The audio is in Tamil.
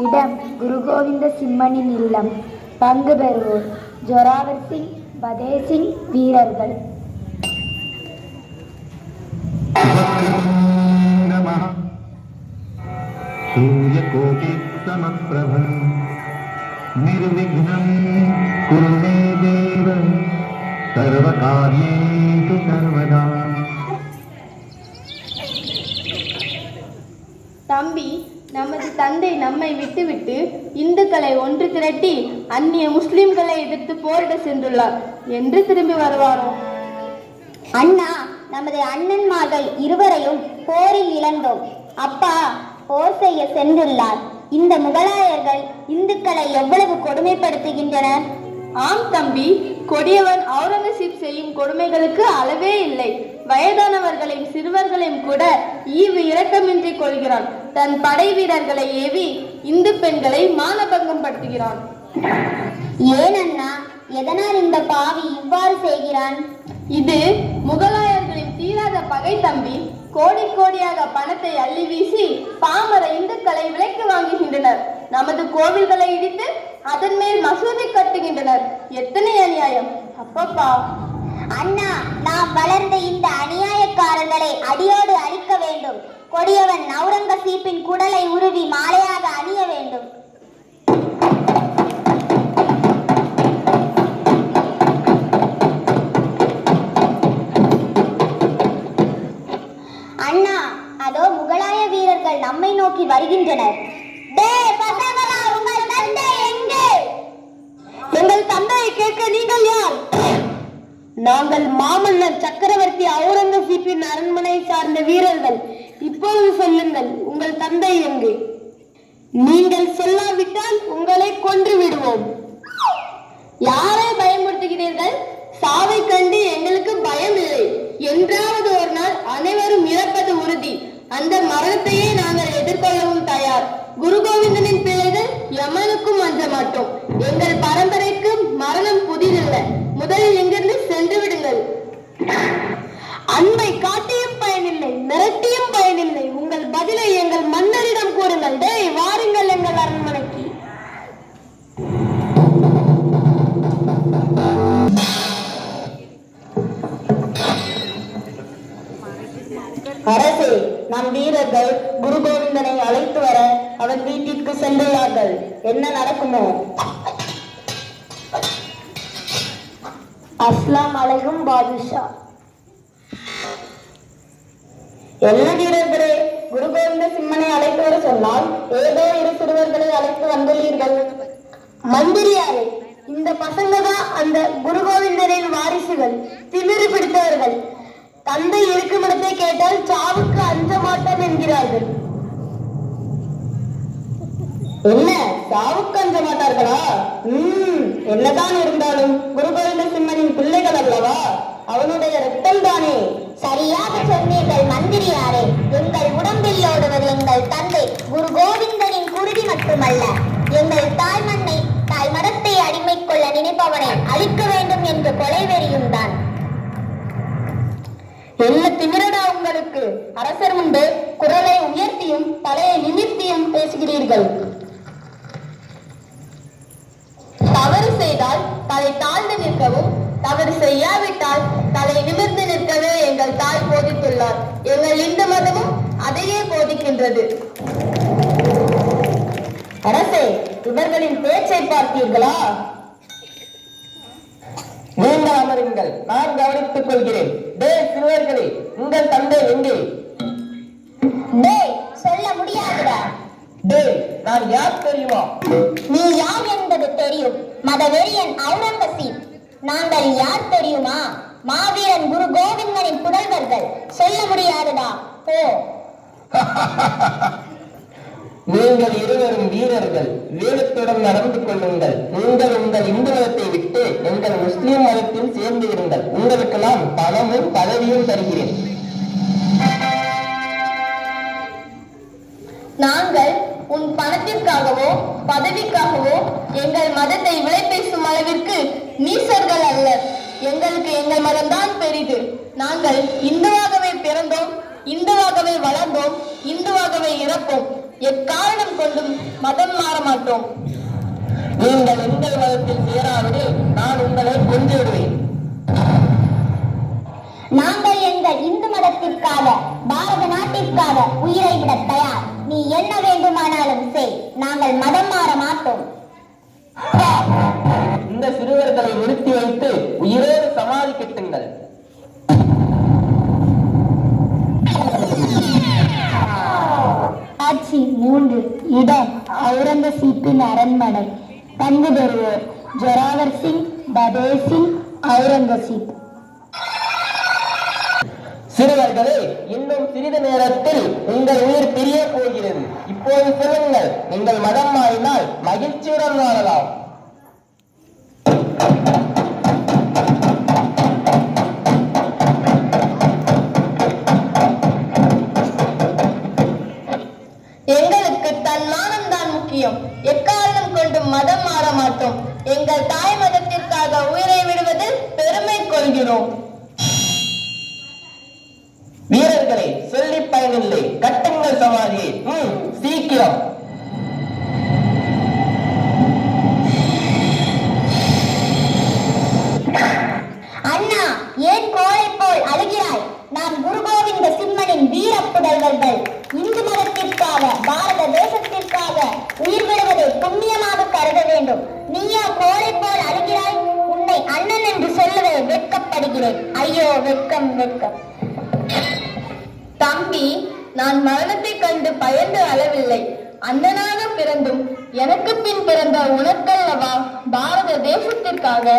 இடம் குரு கோவிந்த சிம்மனின் இல்லம். பங்கு பெறுவோர் ஜோராவர் சிங், பதேவ் சிங் வீரர்கள். सूर्यकोटि समप्रभं निर्विघ्नं कुरु मे देव सर्वकार्येषु सर्वदा. தம்பி, நமது தந்தை நம்மை விட்டுவிட்டு இந்துக்களை ஒன்று திரட்டி அந்நிய முஸ்லிம்களை எதிர்த்து போரிட சென்றுள்ளார். என்று திரும்பி வருவாரோ? அண்ணா, நமது அண்ணன்மார்கள் இருவரையும் போரில் இழந்தோம். அப்பா போர் செய்ய சென்றுள்ளார். இந்த முகலாயர்கள் இந்துக்களை எவ்வளவு கொடுமைப்படுத்துகின்றனர். ஆம் தம்பி, கொடியவன் அவுரங்கசீப் செய்யும் கொடுமைகளுக்கு அளவே இல்லை. வயதானவர்களையும் சிறுவர்களையும் கூட ஈவு இரக்கமின்றி கொள்கிறான். தன் படை வீரர்களை ஏவி இந்து பெண்களை மானபங்கம் படுத்துகிறான். ஏன் அண்ணா, எதனால் இந்த பாவி இவ்வாறு செய்கிறான்? இது முகலாயர்களின் தீராத பகை தம்பி. கோடி கோடியாக பணத்தை அள்ளி வீசி பாமர இந்துக்களை விலைக்கு வாங்குகின்றனர். நமது கோவில்களை இடித்து அதன் மேல் மசூதி கட்டுகின்றனர். எத்தனை அநியாயம்! அப்பப்பா அண்ணா, நாம் வளர்ந்த இந்த அநியாயக்காரர்களை அடியோடு அழிக்க வேண்டும். கொடியவன் அவுரங்கசீப்பின் குடலை உருவி மாலையாக அணிய வேண்டும். அண்ணா, அதோ முகலாய வீரர்கள் நம்மை நோக்கி வருகின்றனர். உங்கள் தந்தை எங்கே? எங்கள் தந்தையை கேட்க நீங்கள் யார்? நாங்கள் மாமன்னர் சக்கரவர்த்தி அவுரங்கசீப்பின் அரண்மனை சார்ந்த வீரர்கள். இப்பொழுது சொல்லுங்கள், உங்கள் தந்தை எங்கே? நீங்கள் சொல்லாவிட்டால் உங்களை கொன்று விடுவோம். யாரை பயமுறுத்துகிறீர்கள்? சாவை கண்டு எங்களுக்கு பயம் இல்லை. என்றாவது ஒரு நாள் அனைவரும் இறப்பது உறுதி. அந்த மரணத்தையே நாங்கள் எதிர்கொள்ளவும் தயார். குரு கோவிந்தனின் பிள்ளைகள் யமனுக்கும் அஞ்ச மாட்டோம். எங்கள் பரம்பரைக்கு மரணம் புதிதல்ல. முதலில் இங்கிருந்து சென்று விடுங்கள். அன்பை காட்டியும் பயனில்லை, மிரட்டியும் பயனில்லை. உங்கள் பதிலை எங்கள் மன்னரிடம் கூறுங்கள். டேய், வாருங்கள் எங்கள் அரண்மனைக்கு. அரசே, நம் வீரர்கள் குரு கோவிந்தனை அழைத்து வர அவன் வீட்டிற்கு சென்றுள்ளார்கள். என்ன நடக்குமோ? அஸ்லாம் அலைக்கும் பாதுஷா. என்ன வீரர்களே, குரு கோவிந்த சிம்மனை அழைத்து வர சொன்னால் ஏதோ இரு சிறுவர்களை அழைத்து வந்துள்ளீர்கள். மந்திரியாரே, இந்த பசங்க தான் அந்த குரு கோவிந்தரின் வாரிசுகள். திமிரு பிடித்தவர்கள். தந்தை இருக்கும் இடத்தை கேட்டால் சாவுக்கு அஞ்ச மாட்டோம் என்கிறார்கள். என்ன, சாவுக்கு அஞ்ச மாட்டார்களா? என்னதான் இருந்தாலும் குரு கோவிந்த சிம்மனின் பிள்ளைகள் அல்லவா? அவனுடைய ரத்தம் தானே. சரியாக சொன்னீர்கள் மந்திரியாரே. எங்கள் உடம்பில் ஓடுவது எங்கள் தந்தை குரு கோவிந்தனின் குருதி மட்டுமல்ல, எங்கள் தாய் மண்ணை, தாய் மதத்தை அடிமை கொள்ள நினைப்பவனை அழிக்க வேண்டும் என்று கொலைவெறியும் தான். என்ன திமிரடா உங்களுக்கு? அரசர் முன்பு குரலை உயர்த்தியும் தலையை நிமிர்த்தியும் பேசுகிறீர்கள். தவறு செய்தால் தலை தாழ்ந்து நிற்கவும், தவறு செய்யாவிட்டால் தலை நிமிர்ந்து நிற்கவே எங்கள் தாய் போதித்துள்ளார். எங்கள் இந்து மதமும் அதையே போதிக்கின்றது. அரசே, இவர்களின் பேச்சை பார்த்தீர்களா? நீங்கள் அமருங்கள், நான் கவனித்துக் கொள்கிறேன். சிறுவர்களே, உங்கள் தந்தை எங்கே? சொல்ல முடியாதுடா. நான் யார் தெரியுமா? நீ யார் என்பது தெரியும். மதவெறியன் அவுரங்கசீப். நாங்கள் யார் தெரியுமா? மாவீரன் குரு கோவிந்தனின் புதல்வர்கள். சொல்ல முடியாதுடா, போ. நீங்கள் இருவரும் வீரர்கள், வீரத்துடன் நடந்து கொள்ளுங்கள். நீங்கள் உங்கள் இந்து மதத்தை விட்டு எங்கள் முஸ்லிம் மதத்தில் சேர்ந்து விடுங்கள். உங்களுக்கெல்லாம் பணமும் பதவியும் தருகிறேன். நாங்கள் உன் பணத்திற்காகவோ பதவிக்காகவோ எங்கள் மதத்தை விலை பேசும் அளவிற்கு நீசர்கள் அல்ல. எங்களுக்கு எங்கள் மதம்தான் பெரிது. நாங்கள் இந்துவாகவே பிறந்தோம், இந்துவாகவே வளர்ந்தோம், இந்துவாகவே இறப்போம். எக்காரணம் கொண்டும் மதம் மாற மாட்டோம். நீங்கள் எங்கள் மதத்தில் சேராவிடில் நான் உங்களை கொன்று விடுவேன். நாங்கள் எங்கள் இந்து மதத்திற்காக பாரத நாட்டிற்காக உயிரை விட தயார். நீ என்ன வேண்டுமானாலும் செய், நாங்கள் மதம் மாற மாட்டோம். இந்த சிறுவர்களை நிறுத்தி வைத்து உயிரோடு சமாதி கட்டுங்கள். காட்சி 3. இடம் அவுரங்கசீப்பின் அரண்மனை. பங்கு பெறுவோர் ஜொராவர் சிங், பதேஷ் சிங், அவுரங்கசீப். சிறுவர்களே, இன்னும் சிறிது நேரத்தில் உங்கள் உயிர் பிரிய போகிறது. இப்போது சொல்லுங்கள், நீங்கள் மதம் மாறினால் மகிழ்ச்சியுடன் வாழலாம். எங்களுக்கு தன் மானம்தான் முக்கியம். எக்காரணம் கொண்டும் மதம் மாற மாட்டோம். எங்கள் தாய் மதத்திற்காக உயிரை விடுவதில் பெருமை கொள்கிறோம். வீரர்களே, சொல்லி பயனில்லை, கட்டுங்கள் சமாதியை. சீக்கிரம். அண்ணா, ஏன் கோழை போல் அழுகிறாய்? நாம் குரு கோவிந்த சிம்மனின் வீர புதல்வர்கள். இந்து மதத்திற்காக பாரத தேசத்திற்காக உயிர் விடுவதை புண்ணியமாக கருத வேண்டும். நீயா கோழை போல் அழுகிறாய்? உன்னை அண்ணன் என்று சொல்லவே வெட்கப்படுகிறேன். ஐயோ, வெட்கம் வெட்கம். தம்பி, நான் மரணத்தை கண்டு பயந்து அளவில்லை. அண்ணனாக பிறந்தும் எனக்கு பின் பிறந்த உனக்கல்லவா பாரத தேசத்திற்காக